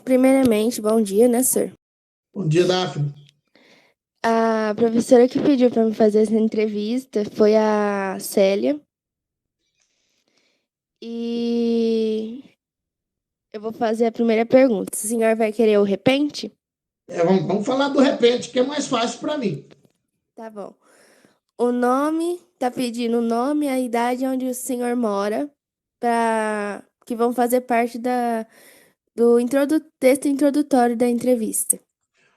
Primeiramente, bom dia, né, senhor? Bom dia, Daphne. A professora que pediu para me fazer essa entrevista foi a Célia. E eu vou fazer a primeira pergunta. O senhor vai querer o repente? Vamos falar do repente, que é mais fácil para mim. Tá bom. O nome, tá pedindo o nome, a idade onde o senhor mora, para que vão fazer parte do texto introdutório da entrevista.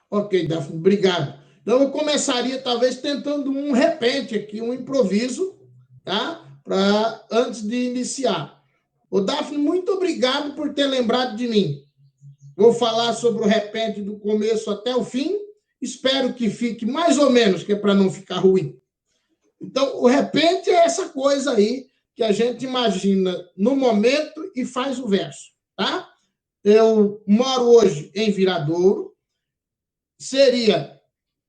Ok, Daphne, obrigado. Então, eu começaria, talvez, tentando um repente aqui, um improviso, tá? Antes de iniciar. Ô, Daphne, muito obrigado por ter lembrado de mim. Vou falar sobre o repente do começo até o fim. Espero que fique mais ou menos, que é para não ficar ruim. Então, o repente é essa coisa aí que a gente imagina no momento e faz o verso, tá? Eu moro hoje em Viradouro. Seria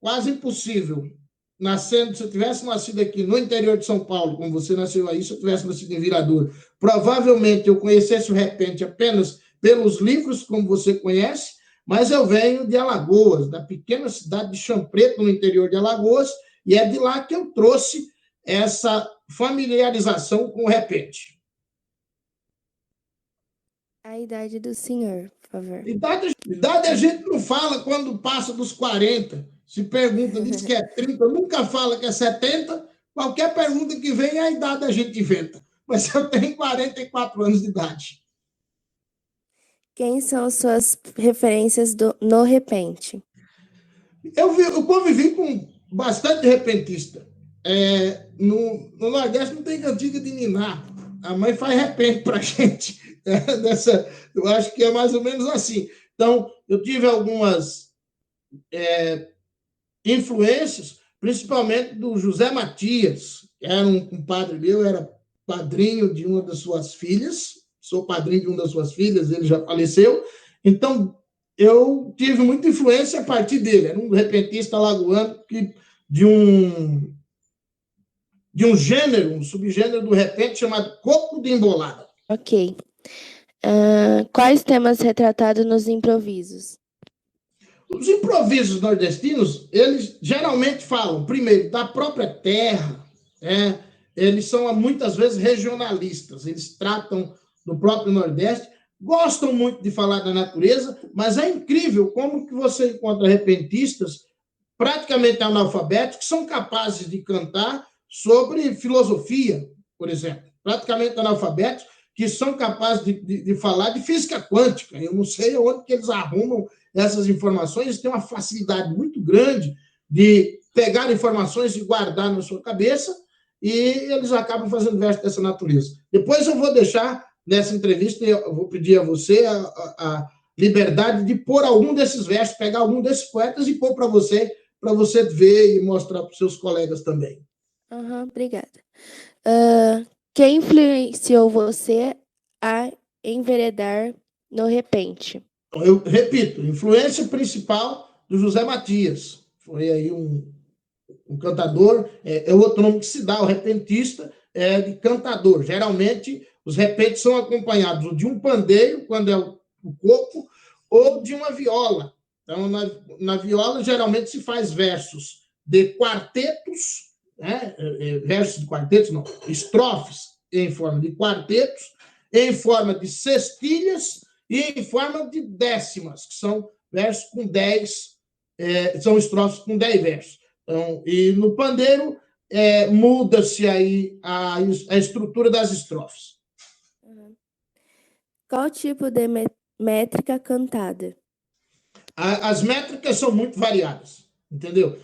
quase impossível, se eu tivesse nascido aqui no interior de São Paulo, como você nasceu aí, se eu tivesse nascido em Viradouro, provavelmente eu conhecesse o repente apenas pelos livros, como você conhece, mas eu venho de Alagoas, da pequena cidade de Champreto, no interior de Alagoas, e é de lá que eu trouxe essa familiarização com o repente. A idade do senhor, por favor. Idade a gente não fala quando passa dos 40. Se pergunta, diz que é 30, nunca fala que é 70. Qualquer pergunta que vem, a idade a gente inventa. Mas eu tenho 44 anos de idade. Quem são suas referências no repente? Eu convivi com bastante repentista. No Nordeste não tem cantiga de ninar. A mãe faz repente para a gente. Eu acho que é mais ou menos assim. Então, eu tive algumas influências, principalmente do José Matias, que era um compadre meu, era padrinho de uma das suas filhas, sou padrinho de uma das suas filhas, ele já faleceu, então eu tive muita influência a partir dele, era um repentista alagoano de um gênero, um subgênero do repente chamado coco de embolada. Ok. Quais temas retratados nos improvisos? Os improvisos nordestinos, eles geralmente falam, primeiro, da própria terra, né? Eles são muitas vezes regionalistas, eles tratam do próprio Nordeste, gostam muito de falar da natureza, mas é incrível como que você encontra repentistas praticamente analfabetos que são capazes de cantar sobre filosofia, por exemplo, praticamente analfabetos que são capazes de falar de física quântica. Eu não sei onde que eles arrumam essas informações, eles têm uma facilidade muito grande de pegar informações e guardar na sua cabeça, e eles acabam fazendo versos dessa natureza. Depois eu vou deixar, nessa entrevista, eu vou pedir a você a liberdade de pôr algum desses versos, pegar algum desses poetas e pôr para você ver e mostrar para os seus colegas também. Obrigada. Quem influenciou você a enveredar no repente? Então, eu repito, influência principal do José Matias. Foi aí um cantador, é outro nome que se dá, o repentista, é de cantador. Geralmente, os repentes são acompanhados de um pandeiro, quando é o coco, ou de uma viola. Então, na viola, geralmente se faz versos de quartetos, né? Versos de quartetos, não, estrofes em forma de quartetos, em forma de cestilhas e em forma de décimas, que são versos com 10, são estrofes com 10 versos. Então, e no pandeiro muda-se aí a estrutura das estrofes. Qual tipo de métrica cantada? As métricas são muito variadas, entendeu?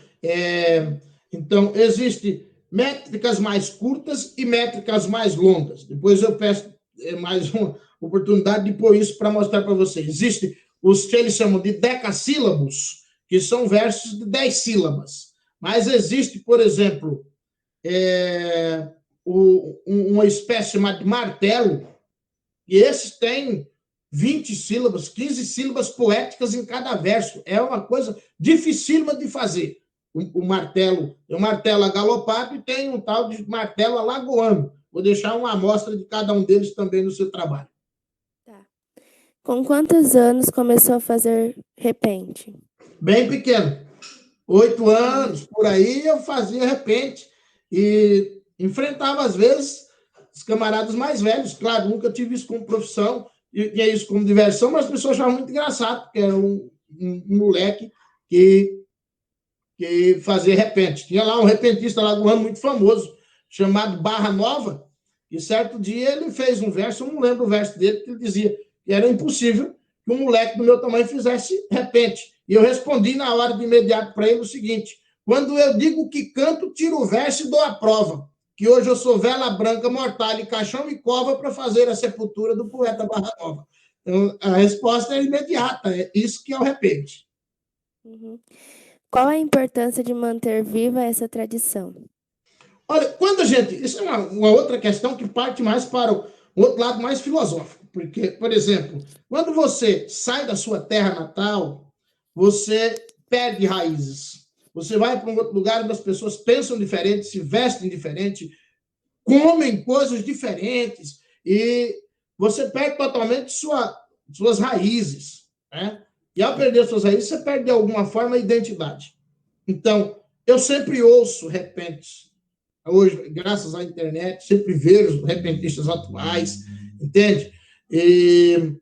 Então, existe métricas mais curtas e métricas mais longas. Depois eu peço mais uma oportunidade de pôr isso para mostrar para vocês. Existe os que eles chamam de decassílabos, que são versos de 10 sílabas. Mas existe, por exemplo, uma espécie chamada de martelo, e esses têm 20 sílabas, 15 sílabas poéticas em cada verso. É uma coisa dificílima de fazer. O martelo, tem um martelo agalopado e tem um tal de martelo alagoano. Vou deixar uma amostra de cada um deles também no seu trabalho. Tá. Com quantos anos começou a fazer repente? Bem pequeno. 8 anos, por aí, eu fazia repente. E enfrentava, às vezes, os camaradas mais velhos. Claro, nunca tive isso como profissão, e tinha isso como diversão, mas as pessoas achavam muito engraçado, porque era um moleque que fazia repente. Tinha lá um repentista lá do ano muito famoso, chamado Barra Nova, e certo dia ele fez um verso, eu não lembro o verso dele, que ele dizia que era impossível que um moleque do meu tamanho fizesse repente. E eu respondi na hora de imediato para ele o seguinte: quando eu digo que canto, tiro o verso e dou a prova. Que hoje eu sou vela branca, mortalha, caixão e cova para fazer a sepultura do poeta Barra Nova. Então, a resposta é imediata, é isso que é o repente. Uhum. Qual a importância de manter viva essa tradição? Olha, quando a gente. Isso é uma outra questão que parte mais para o outro lado mais filosófico. Porque, por exemplo, quando você sai da sua terra natal, você perde raízes. Você vai para um outro lugar onde as pessoas pensam diferente, se vestem diferente, comem coisas diferentes, e você perde totalmente suas raízes. Né? E ao perder suas raízes, você perde de alguma forma a identidade. Então, eu sempre ouço repentes hoje, graças à internet, sempre vejo os repentistas atuais, entende? E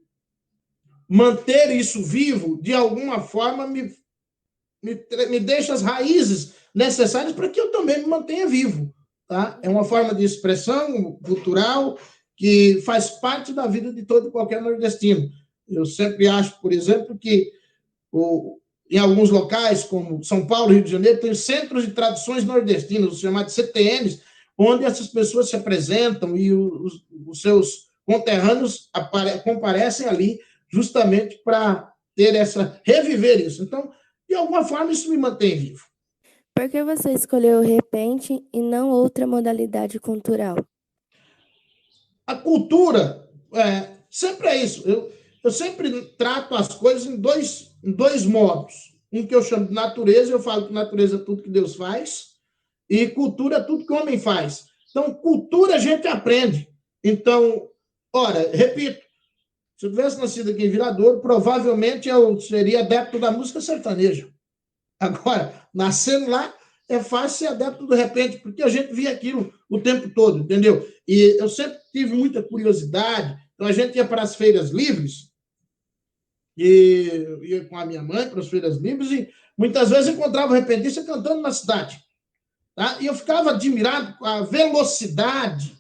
manter isso vivo, de alguma forma, me deixa as raízes necessárias para que eu também me mantenha vivo. Tá? É uma forma de expressão cultural que faz parte da vida de todo e qualquer nordestino. Eu sempre acho, por exemplo, que em alguns locais, como São Paulo, Rio de Janeiro, tem centros de tradições nordestinas, os chamados CTNs, onde essas pessoas se apresentam e os seus conterrâneos comparecem ali justamente para ter reviver isso. Então, de alguma forma, isso me mantém vivo. Por que você escolheu o repente e não outra modalidade cultural? A cultura sempre é isso. Eu sempre trato as coisas em dois modos. Um que eu chamo de natureza, eu falo que natureza é tudo que Deus faz, e cultura é tudo que o homem faz. Então, cultura a gente aprende. Então, ora, repito, se eu tivesse nascido aqui em Viradouro, provavelmente eu seria adepto da música sertaneja. Agora, nascendo lá, é fácil ser adepto do repente, porque a gente via aquilo o tempo todo, entendeu? E eu sempre tive muita curiosidade, então a gente ia para as feiras livres, e ia com a minha mãe para as feiras livres, e muitas vezes encontrava o repentista cantando na cidade. Tá? E eu ficava admirado com a velocidade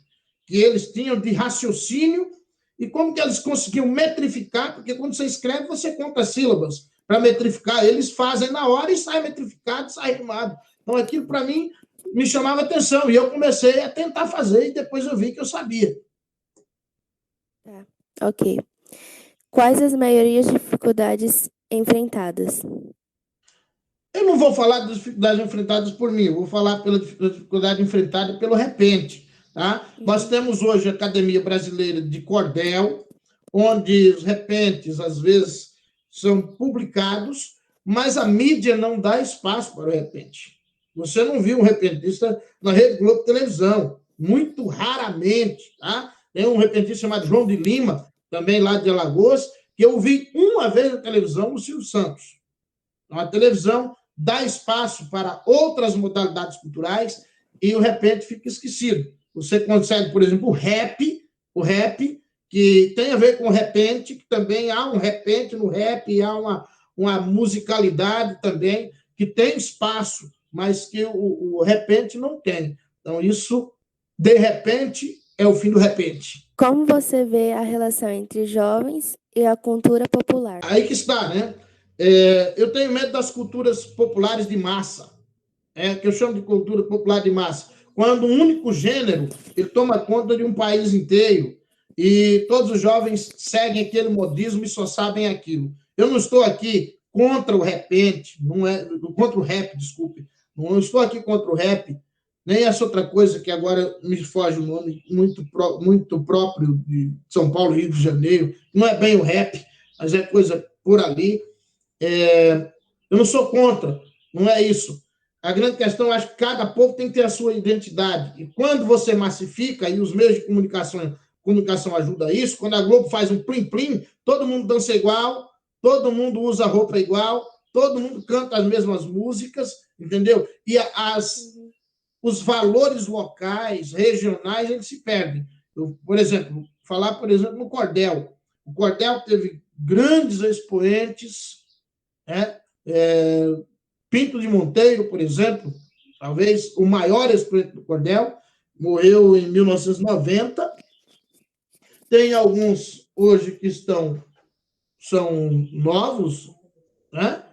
que eles tinham de raciocínio e como que eles conseguiam metrificar, porque quando você escreve, você conta sílabas para metrificar. Eles fazem na hora e sai metrificado, sai rimado. Então, aquilo, para mim, me chamava atenção. E eu comecei a tentar fazer e depois eu vi que eu sabia. Tá, ok. Quais as maiores dificuldades enfrentadas? Eu não vou falar das dificuldades enfrentadas por mim, eu vou falar pela dificuldade enfrentada pelo repente. Tá? Nós Uhum. temos hoje a Academia Brasileira de Cordel, onde os repentes, às vezes, são publicados, mas a mídia não dá espaço para o repente. Você não viu um repentista na Rede Globo Televisão, muito raramente. Tá? Tem um repentista chamado João de Lima, também lá de Alagoas, que eu vi uma vez na televisão, no Silvio Santos. Então, a televisão dá espaço para outras modalidades culturais e o repente fica esquecido. Você consegue, por exemplo, o rap que tem a ver com o repente, que também há um repente no rap, e há uma musicalidade também que tem espaço, mas que o repente não tem. Então, isso, de repente, é o fim do repente. Como você vê a relação entre jovens e a cultura popular? Aí que está, né? Eu tenho medo das culturas populares de massa, que eu chamo de cultura popular de massa, quando um único gênero ele toma conta de um país inteiro e todos os jovens seguem aquele modismo e só sabem aquilo. Eu não estou aqui contra o repente, não é contra o rap, desculpe. Não estou aqui contra o rap, nem essa outra coisa que agora me foge o nome, muito próprio de São Paulo, Rio de Janeiro. Não é bem o rap, mas é coisa por ali. Eu não sou contra, não é isso. A grande questão, eu acho que cada povo tem que ter a sua identidade. E quando você massifica, e os meios de comunicação comunicação ajuda isso, quando a Globo faz um plim-plim, todo mundo dança igual, todo mundo usa roupa igual, todo mundo canta as mesmas músicas, entendeu? E os valores locais, regionais, eles se perdem. Por exemplo, falar, por exemplo, no cordel. O cordel teve grandes expoentes, né? Pinto de Monteiro, por exemplo, talvez o maior expoente do cordel, morreu em 1990. Tem alguns hoje que são novos, né?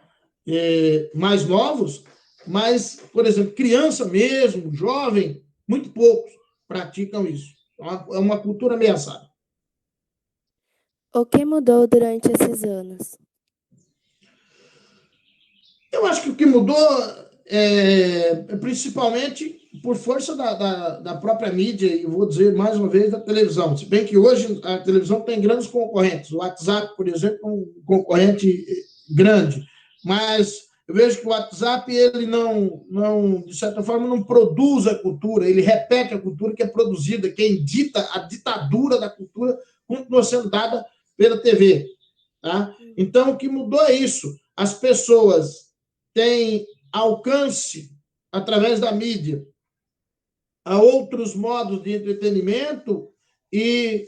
Mais novos, mas, por exemplo, criança mesmo, jovem, muito poucos praticam isso. É uma cultura ameaçada. O que mudou durante esses anos? Eu acho que o que mudou é principalmente por força da própria mídia, e vou dizer mais uma vez da televisão. Se bem que hoje a televisão tem grandes concorrentes. O WhatsApp, por exemplo, é um concorrente grande. Mas eu vejo que o WhatsApp, ele não, de certa forma, não produz a cultura, ele repete a cultura que é produzida. Quem dita a ditadura da cultura continua sendo dada pela TV. Tá? Então, o que mudou é isso. As pessoas têm alcance através da mídia a outros modos de entretenimento e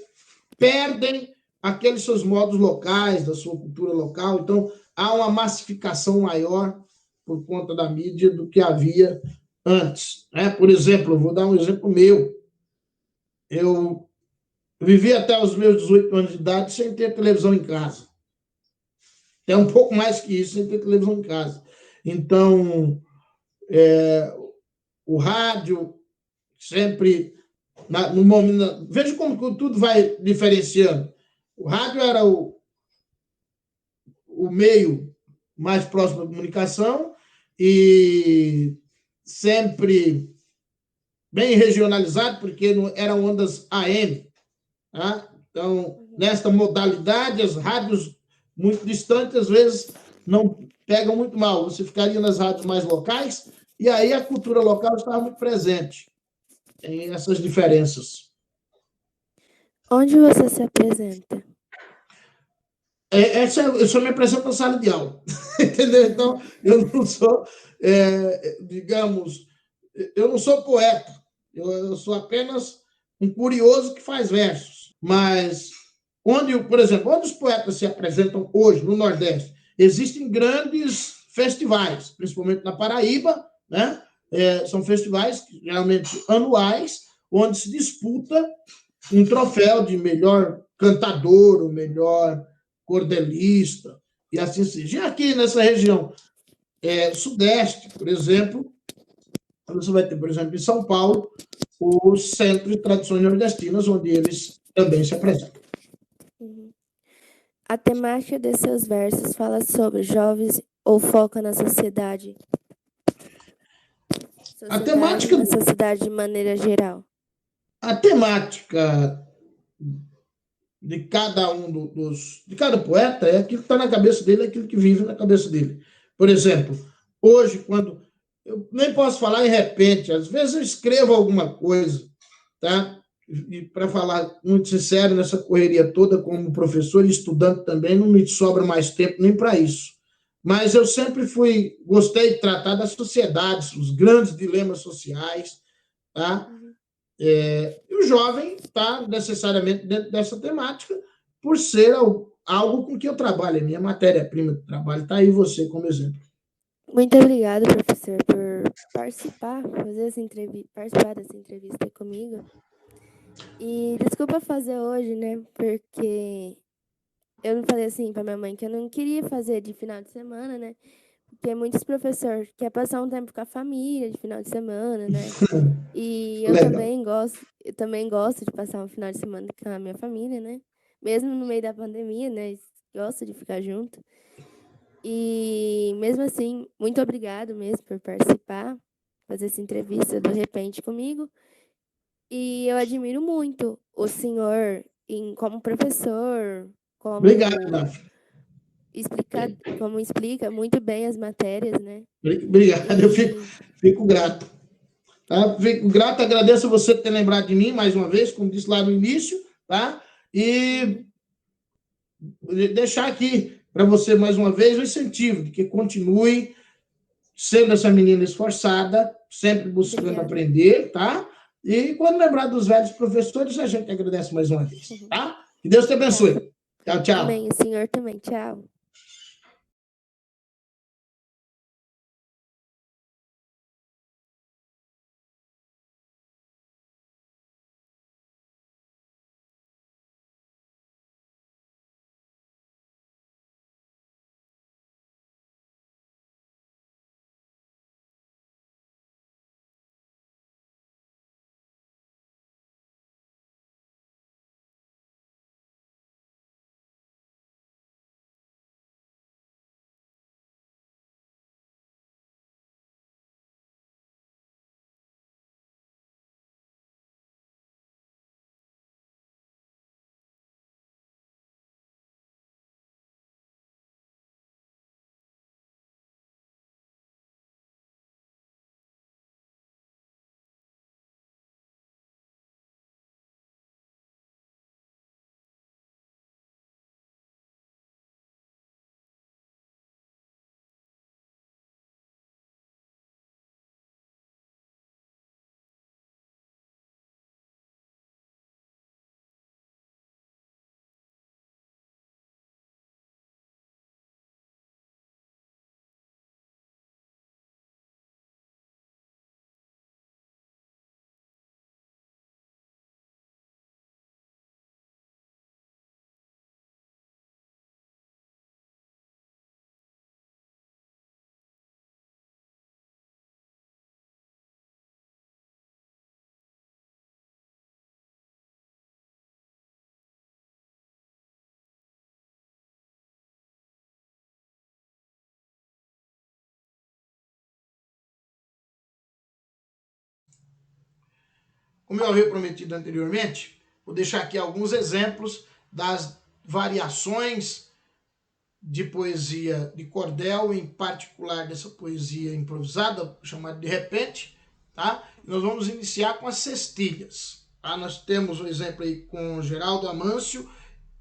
perdem aqueles seus modos locais, da sua cultura local. Então, há uma massificação maior por conta da mídia do que havia antes. Né? Por exemplo, eu vou dar um exemplo meu. Eu vivi até os meus 18 anos de idade sem ter televisão em casa. Até um pouco mais que isso, sem ter televisão em casa. Então, o rádio sempre no momento. Veja como tudo vai diferenciando. O rádio era o meio mais próximo da comunicação e sempre bem regionalizado, porque eram ondas AM. Tá? Então, nesta modalidade, as rádios muito distantes, às vezes, não pegam muito mal. Você ficaria nas rádios mais locais, e aí a cultura local estava muito presente. Tem essas diferenças. Onde você se apresenta? Eu só me apresento na sala de aula. Entendeu? Então, eu não sou, digamos, eu não sou poeta. Eu sou apenas um curioso que faz versos. Mas, por exemplo, onde os poetas se apresentam hoje, no Nordeste, existem grandes festivais, principalmente na Paraíba, né? São festivais geralmente anuais, onde se disputa um troféu de melhor cantador, o melhor cordelista, e assim seja. E aqui nessa região sudeste, por exemplo, você vai ter, por exemplo, em São Paulo, o Centro de Tradições Nordestinas, onde eles também se apresentam. A temática de seus versos fala sobre jovens ou foca na sociedade? A temática... Na sociedade de maneira geral. A temática de cada de cada poeta é aquilo que está na cabeça dele, é aquilo que vive na cabeça dele. Por exemplo, hoje, quando... Eu nem posso falar em repente, às vezes eu escrevo alguma coisa, tá? E para falar muito sincero, nessa correria toda, como professor e estudante também, não me sobra mais tempo nem para isso. Mas eu sempre gostei de tratar das sociedades, os grandes dilemas sociais, tá? E o jovem está necessariamente dentro dessa temática, por ser algo com que eu trabalho, a minha matéria-prima de trabalho. Está aí você como exemplo. Muito obrigada, professor, por participar dessa entrevista comigo. E desculpa fazer hoje, né? Porque eu não falei assim para minha mãe que eu não queria fazer de final de semana, né? Porque muitos professores querem passar um tempo com a família de final de semana, né? E eu também gosto de passar um final de semana com a minha família, né? Mesmo no meio da pandemia, né? Gosto de ficar junto. E mesmo assim, muito obrigado mesmo por participar, fazer essa entrevista do repente comigo. E eu admiro muito o senhor como professor, Obrigado, Daphne. Como explica muito bem as matérias, né? Obrigado, eu fico grato. Tá? Fico grato, agradeço a você ter lembrado de mim mais uma vez, como disse lá no início, tá? E deixar aqui para você, mais uma vez, o incentivo de que continue sendo essa menina esforçada, sempre buscando aprender, tá? E quando lembrar dos velhos professores, a gente agradece mais uma vez, tá? Que Deus te abençoe. Tchau, tchau. Amém. O Senhor também. Tchau. Como eu havia prometido anteriormente, vou deixar aqui alguns exemplos das variações de poesia de cordel, em particular dessa poesia improvisada, chamada de repente, tá? Nós vamos iniciar com as cestilhas, tá? Nós temos um exemplo aí com Geraldo Amâncio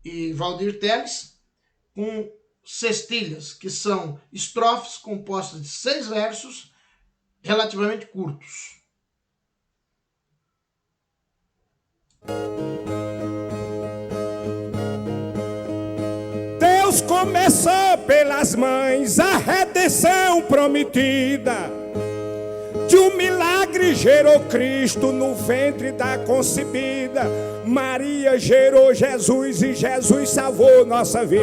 e Valdir Teles, com cestilhas, que são estrofes compostas de 6 versos relativamente curtos. Deus começou pelas mães a redenção prometida. De um milagre gerou Cristo no ventre da concebida. Maria gerou Jesus e Jesus salvou nossa vida.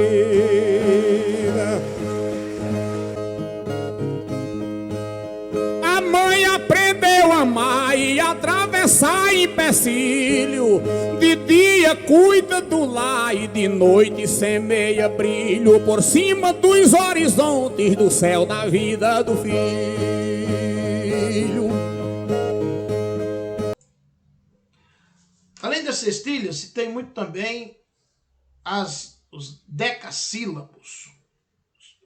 A mãe aprendeu a amar e atravessar empecilho. De dia cuida do lar e de noite semeia brilho por cima dos horizontes do céu da vida do filho. Além das cestilhas, se tem muito também os decassílabos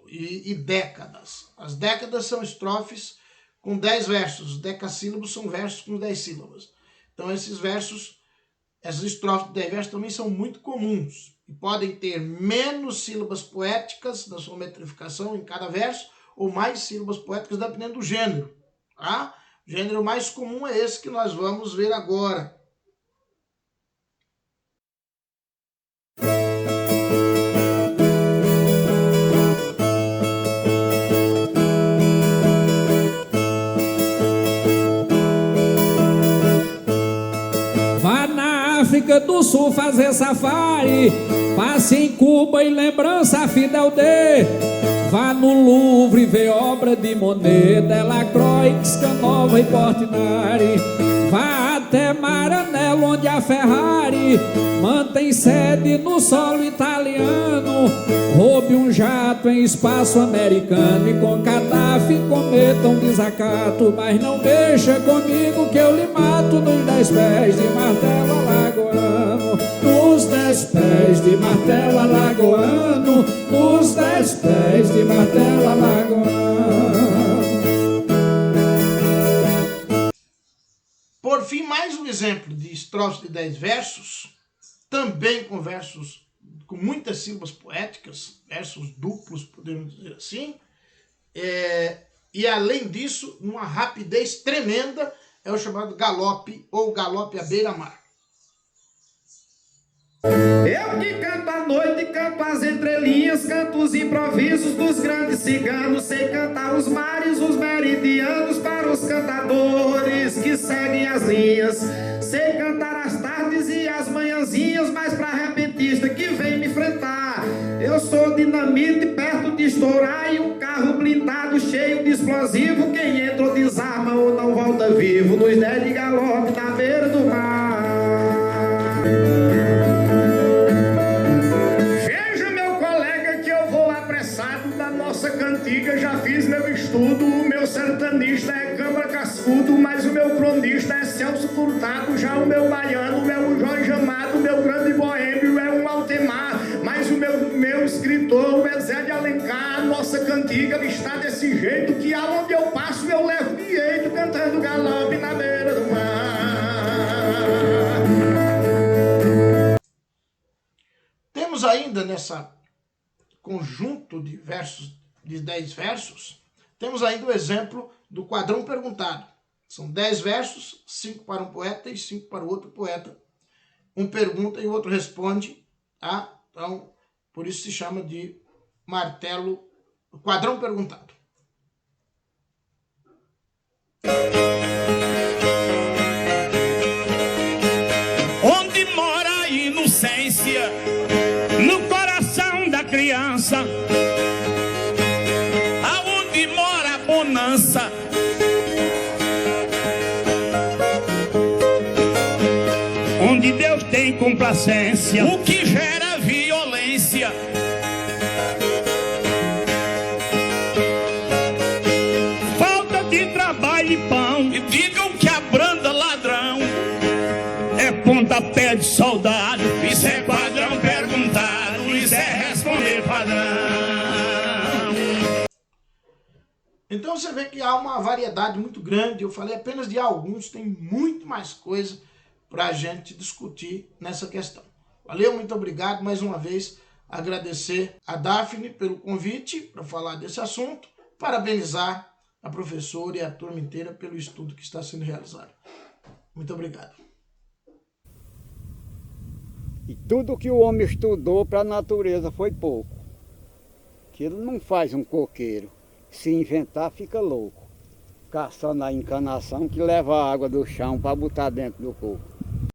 e décadas. As décadas são estrofes com 10 versos. Os decassílabos são versos com 10 sílabas. Então esses versos, essas estrofes de 10 versos também são muito comuns. E podem ter menos sílabas poéticas na sua metrificação em cada verso, ou mais sílabas poéticas dependendo do gênero. Tá? O gênero mais comum é esse que nós vamos ver agora. África do Sul fazer safari, passe em Cuba em lembrança a Fidel D. Vá no Louvre ver obra de Monet, Delacroix, Canova e Portinari. Vá até Maranello onde a Ferrari mantém sede no solo italiano. Roube um jato em espaço americano e com Gaddafi cometa um desacato. Mas não deixa comigo que eu lhe mato nos 10 pés de martelo alagoano. Nos 10 pés de martelo alagoano. Nos 10 pés de martelo alagoano. Por fim, mais um exemplo de estrofes de 10 versos, também com versos com muitas sílabas poéticas, versos duplos, podemos dizer assim. E além disso, numa rapidez tremenda, é o chamado galope ou galope à beira-mar. Eu que canto à noite, canto as entrelinhas, canto os improvisos dos grandes ciganos, sei cantar os mares, os meridianos para os cantadores que seguem as linhas, sei cantar as tardes e as manhãzinhas, mas pra repentista que vem me enfrentar, eu sou dinamite perto de estourar e um carro blindado cheio de explosivo, quem entra ou desarma ou não volta vivo, nos 10 de galope na beira do mar. Nossa cantiga, já fiz meu estudo. O meu sertanista é Câmara Cascudo, mas o meu cronista é Celso Furtado. Já o meu baiano é o Jorge Amado, o meu grande boêmio é um Altemar, mas o meu escritor é Zé de Alencar. Nossa cantiga está desse jeito que aonde eu passo eu levo direito, cantando galope na beira do mar. Temos ainda nessa conjunto de versos, de 10 versos, temos ainda o exemplo do quadrão perguntado. São 10 versos, 5 para um poeta e 5 para o outro poeta. Um pergunta e o outro responde, tá? Então, por isso se chama de martelo, quadrão perguntado. Onde mora a inocência no coração da criança, aonde mora a bonança, onde Deus tem complacência, o que gera violência, falta de trabalho e pão, e digam que abranda ladrão, é pontapé de soldado, isso é quadrão perguntado, isso é responder padrão. Então você vê que há uma variedade muito grande. Eu falei apenas de alguns, tem muito mais coisa para a gente discutir nessa questão. Valeu, muito obrigado mais uma vez. Agradecer a Daphne pelo convite para falar desse assunto. Parabenizar a professora e a turma inteira pelo estudo que está sendo realizado. Muito obrigado. E tudo que o homem estudou para a natureza foi pouco. Que ele não faz um coqueiro. Se inventar, fica louco. Caçando a encanação que leva a água do chão para botar dentro do coco.